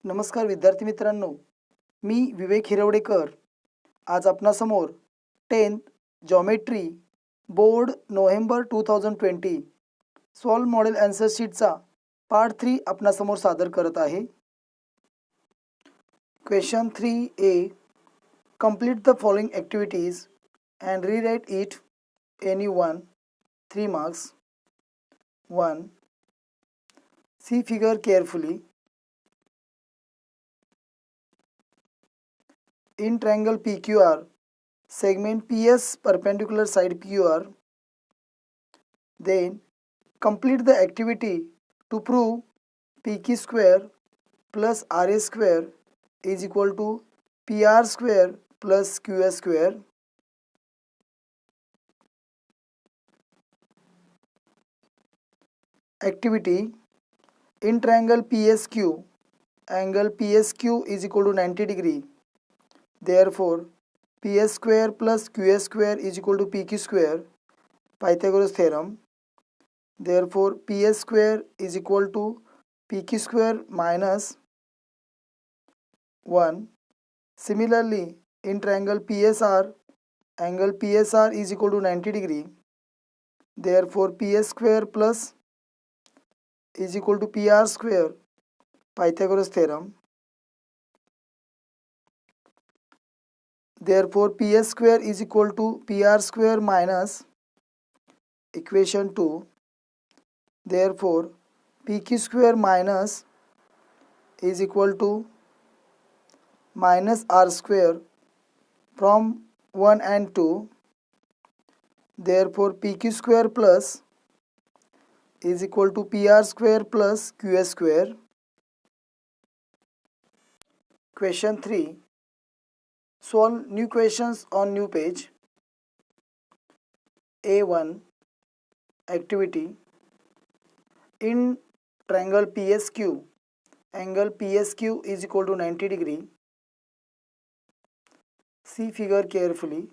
नमस्कार विद्यार्थी मित्रांनो, मी विवेक हिरवडेकर. आज आपणासमोर 10th geometry board November 2020 solve model answer शीटचा पार्ट 3 आपणासमोर सादर करत आहे. Question 3A. Complete the following activities and rewrite it any one. 3 marks. 1. See figure carefully. In triangle PQR, segment PS perpendicular side QR. Then complete the activity to prove PQ square plus RA square is equal to PR square plus QS square. Activity: in triangle PSQ, angle PSQ is equal to 90 degree. Therefore, PS square plus QS square is equal to PQ square. Pythagoras theorem. Therefore, PS square is equal to PQ square minus 1. Similarly, in triangle PSR, angle PSR is equal to 90 degree. Therefore, PS square plus is equal to PR square. Pythagoras theorem. Therefore, PS square is equal to PR square minus equation 2. Therefore, PQ square minus is equal to minus R square from 1 and 2. Therefore, PQ square plus is equal to PR square plus QS square. Question 3. Solve new questions on new page. A1. Activity: in triangle PSQ, angle PSQ is equal to 90 degree. See figure carefully.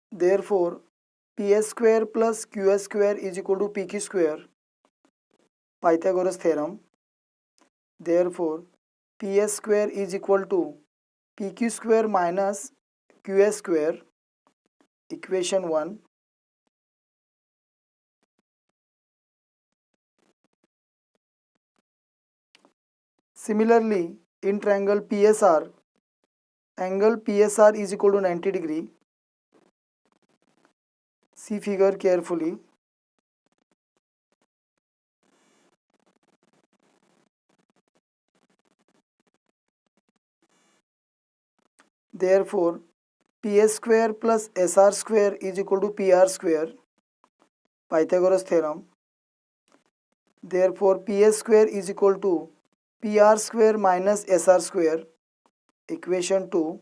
Therefore, PS square plus QS square is equal to PQ square. Pythagoras theorem. Therefore, PS square is equal to PQ square minus QS square. Equation 1. Similarly, in triangle PSR, angle PSR is equal to 90 degree. See figure carefully. Therefore, PS square plus SR square is equal to PR square. Pythagoras theorem. Therefore, PS square is equal to PR square minus SR square. Equation 2.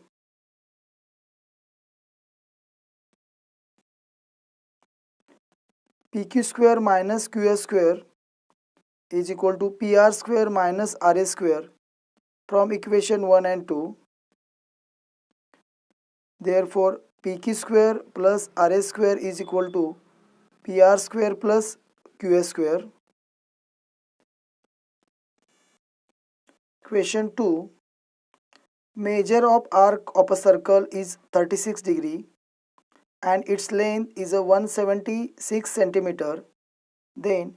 PQ square minus QS square is equal to PR square minus RA square from equation 1 and 2. Therefore, PQ square plus RA square is equal to PR square plus QS square. Question 2. Measure of arc of a circle is 36 degree and its length is a 176 centimeter. Then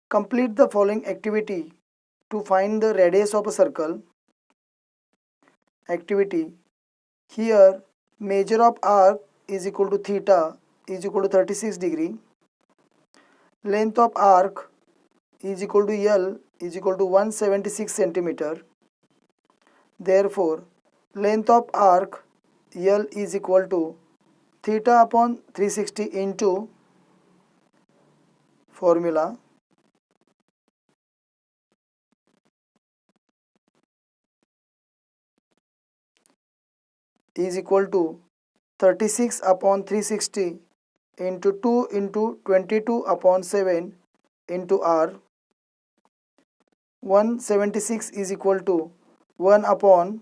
complete the following activity to find the radius of a circle. Activity: here measure of arc is equal to theta is equal to 36 degree. Length of arc is equal to L is equal to 176 centimeter. Therefore, length of arc L is equal to theta upon 360 into formula is equal to 36 upon 360 into 2 into 22 upon 7 into R. 176 is equal to 1 upon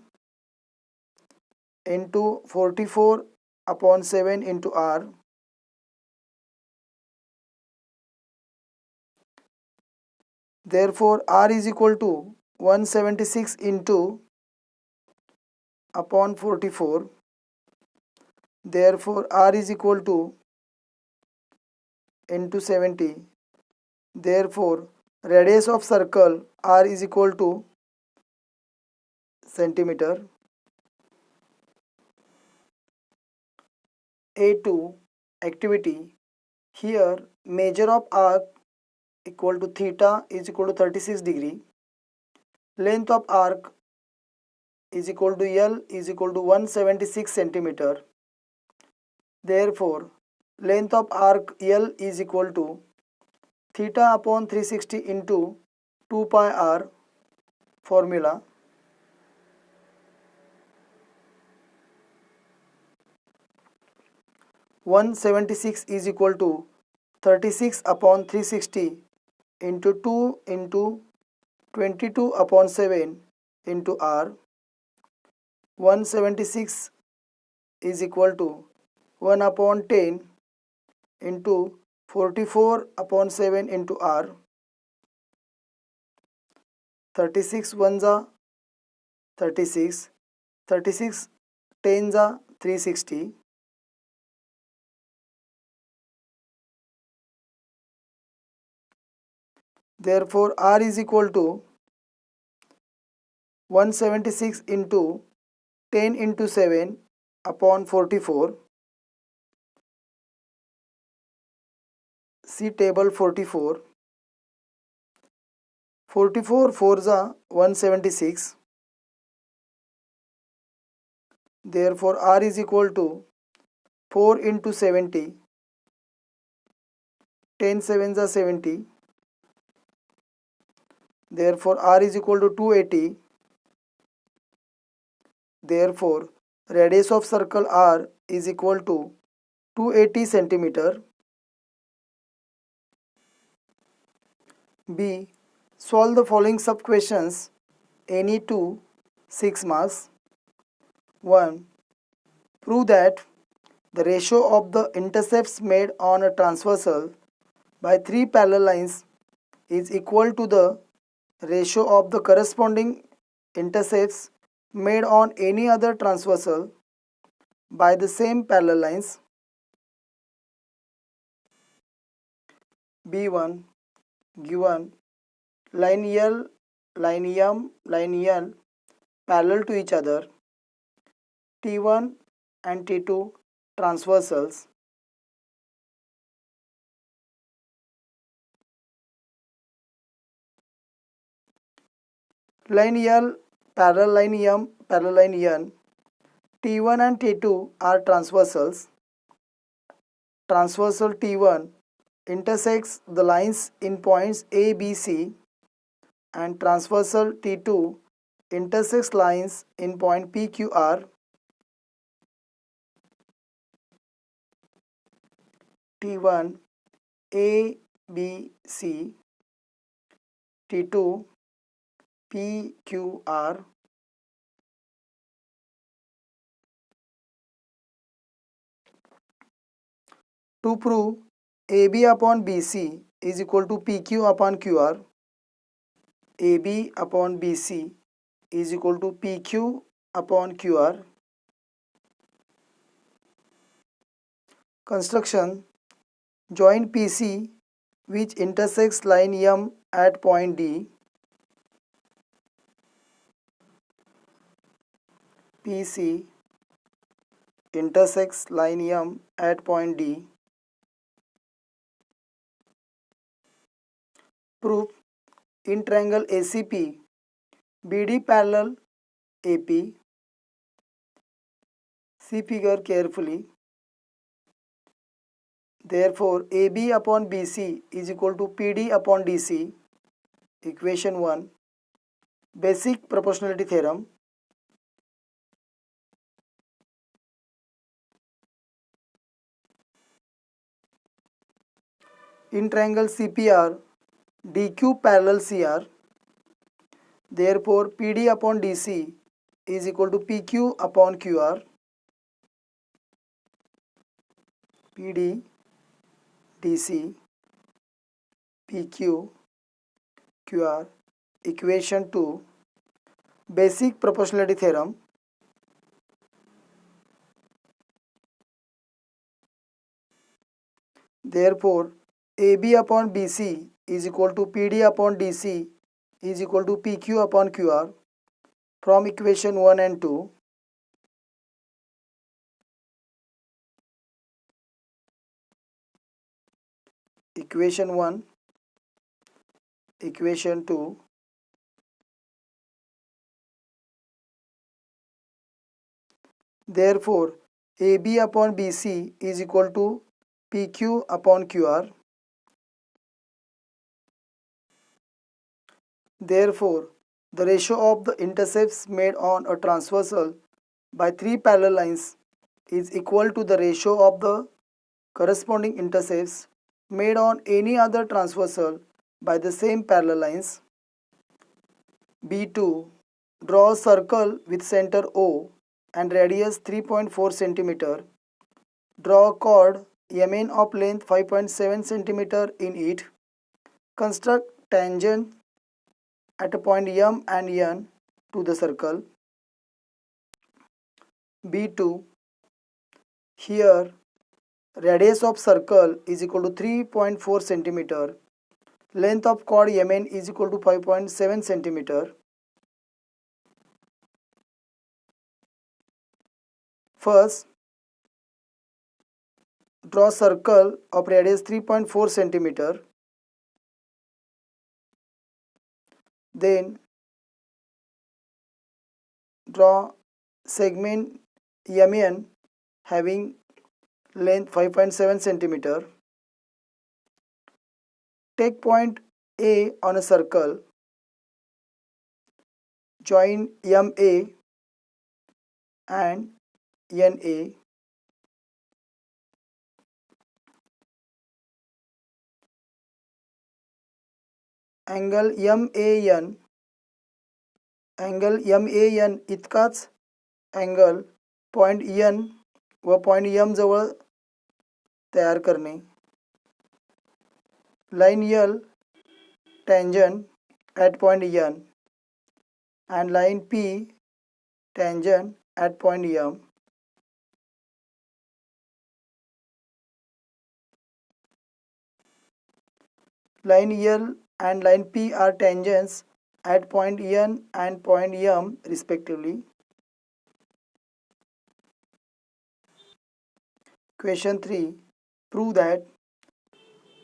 into 44 upon 7 into R. Therefore R is equal to 176 into upon 44. Therefore R is equal to into 70. Therefore radius of circle R is equal to centimeter. A2 activity. Here measure of arc equal to theta is equal to 36 degree. Length of arc is equal to L is equal to 176 centimeter. Therefore length of arc L is equal to theta upon 360 into 2 pi r. Formula: 176 is equal to 36 upon 360 into 2 into 22 upon 7 into r. 176 is equal to 1 upon 10 into 44 upon 7 into r. 36 1 जा 36, 36 10 जा 360. Therefore R is equal to 176 into 10 into 7 upon 44. See table 44. 44 4 जा 176. Therefore R is equal to 4 into 70. 10 7 जा 70. Therefore R is equal to 280. Therefore radius of circle R is equal to 280 centimeter. B. Solve the following sub questions, any two, 6 marks. 1. Prove that the ratio of the intercepts made on a transversal by three parallel lines is equal to the ratio of the corresponding intercepts made on any other transversal by the same parallel lines. B1. Given line L, line M, line N parallel to each other, T1 and T2 transversals. Line L parallel line M parallel line N. T1 and T2 are transversals. Transversal T1 intersects the lines in points A, B, C, and transversal T2 intersects lines in point P, Q, R. T1 A, B, C, T2 P, Q, R. To prove AB upon BC is equal to PQ upon QR, AB upon BC is equal to PQ upon QR. Construction: join PC which intersects line M at point D. PC intersects line M at point D. Proof: in triangle ACP, BD parallel AP. See figure carefully. Therefore, AB upon BC is equal to PD upon DC. Equation 1. Basic proportionality theorem. In triangle CPR, DQ parallel CR. Therefore, PD upon DC is equal to PQ upon QR. PD, DC, PQ QR. Equation 2, basic proportionality theorem. Therefore, AB upon BC is equal to PD upon DC is equal to PQ upon QR from equation 1 and 2. Equation 1, equation 2. Therefore, AB upon BC is equal to PQ upon QR. Therefore, the ratio of the intercepts made on a transversal by three parallel lines is equal to the ratio of the corresponding intercepts made on any other transversal by the same parallel lines. B2. Draw a circle with center O and radius 3.4 cm. Draw a chord MN of length 5.7 cm in it. Construct tangent at a point M and N to the circle. B2. Here, radius of circle is equal to 3.4 cm. Length of chord MN is equal to 5.7 cm. First, draw circle of radius 3.4 cm. Then, draw segment MN having length 5.7 cm. Take point A on a circle. Join MA and NA. Angle MAN इतकाच angle point N व point M जवळ तयार करणे. Line L tangent at point N and line P tangent at point M. Line L and line P are tangents at point N and point M respectively. Question 3. Prove that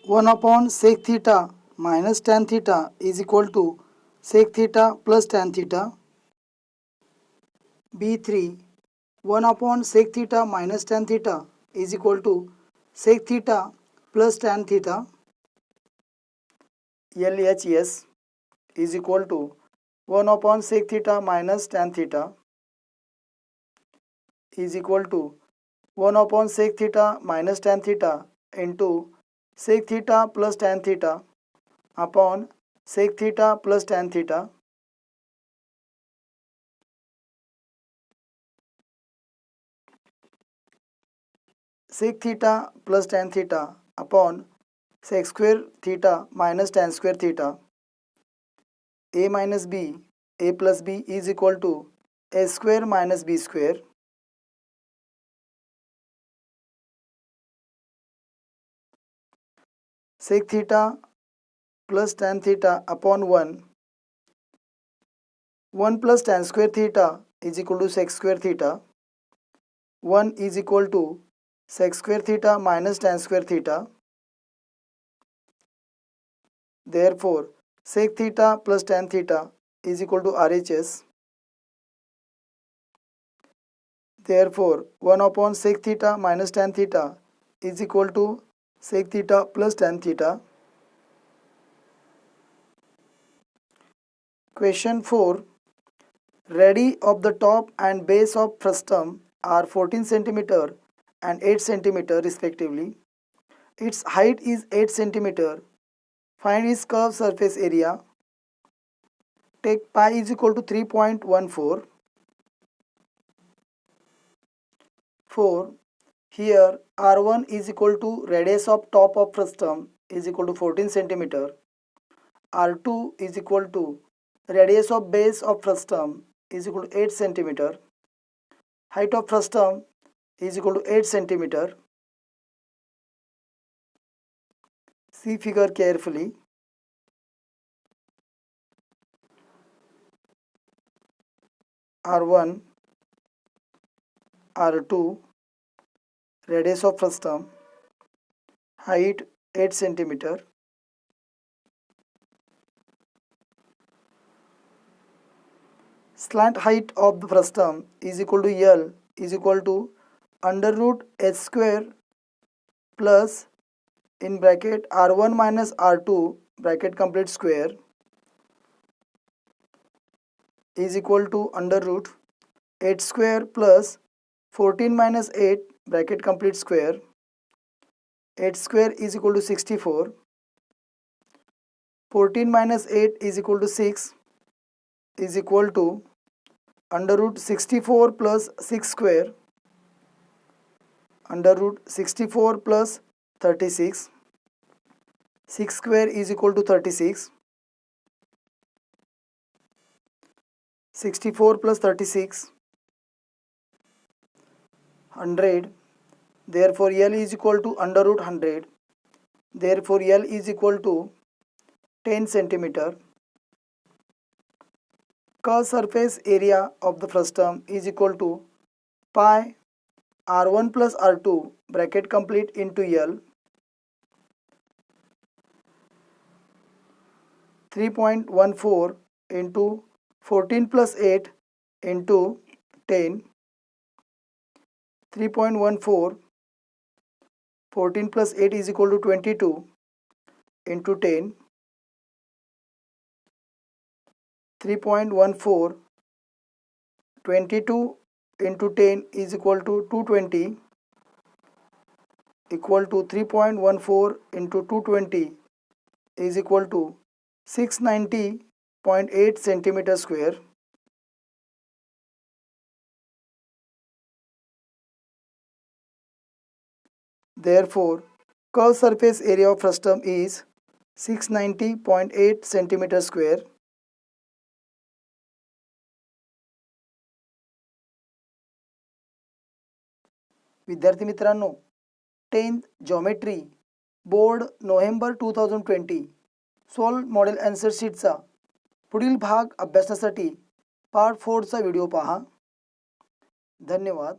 1 upon sec theta minus tan theta is equal to sec theta plus tan theta. B3. 1 upon sec theta minus tan theta is equal to sec theta plus tan theta. LHS is equal to 1 upon sec theta minus tan theta is equal to 1 upon sec theta minus tan theta into sec theta plus tan theta upon sec theta plus tan theta. Sec theta plus tan theta upon sec square theta minus tan square theta. A minus B, A plus B is equal to A square minus B square. Sec theta plus tan theta upon 1 plus tan square theta is equal to sec square theta. 1 is equal to sec square theta minus tan square theta. Therefore, sec theta plus tan theta is equal to RHS. Therefore, 1 upon sec theta minus tan theta is equal to sec theta plus tan theta. Question 4. Radii of the top and base of frustum are 14 cm and 8 cm respectively. Its height is 8 cm. Find its curved surface area. Take pi is equal to 3.14. 4. Here R1 is equal to radius of top of frustum is equal to 14 cm. R2 is equal to radius of base of frustum is equal to 8 centimeter. Height of frustum is equal to 8 centimeter. See figure carefully. R1, R2, radius of frustum, height 8 centimeter. Slant height of the frustum is equal to L is equal to under root h square plus in bracket R1 minus R2 bracket complete square is equal to under root 8 square plus 14 minus 8 bracket complete square. 8 square is equal to 64. 14 minus 8 is equal to 6 is equal to under root 64 plus 6 square under root 64 plus 36. 6 square is equal to 36. 64 plus 36 100. Therefore L is equal to under root 100. Therefore L is equal to 10 centimeter. Curved surface area of the frustum is equal to pi R1 plus R2 bracket complete into L. 3.14 into 14 plus 8 into 10. 3.14 14 plus 8 is equal to 22 into 10. 3.14 22 into 10 is equal to 220 equal to 3.14 into 220 is equal to 690.8 centimeter square. Therefore, curved surface area of frustum is 690.8 centimeter square. विद्यार्थी मित्रांनो, 10th geometry board November 2020 solve model answer शीटचा पुढील भाग अभ्यासासाठी part 4चा video पहा. धन्यवाद.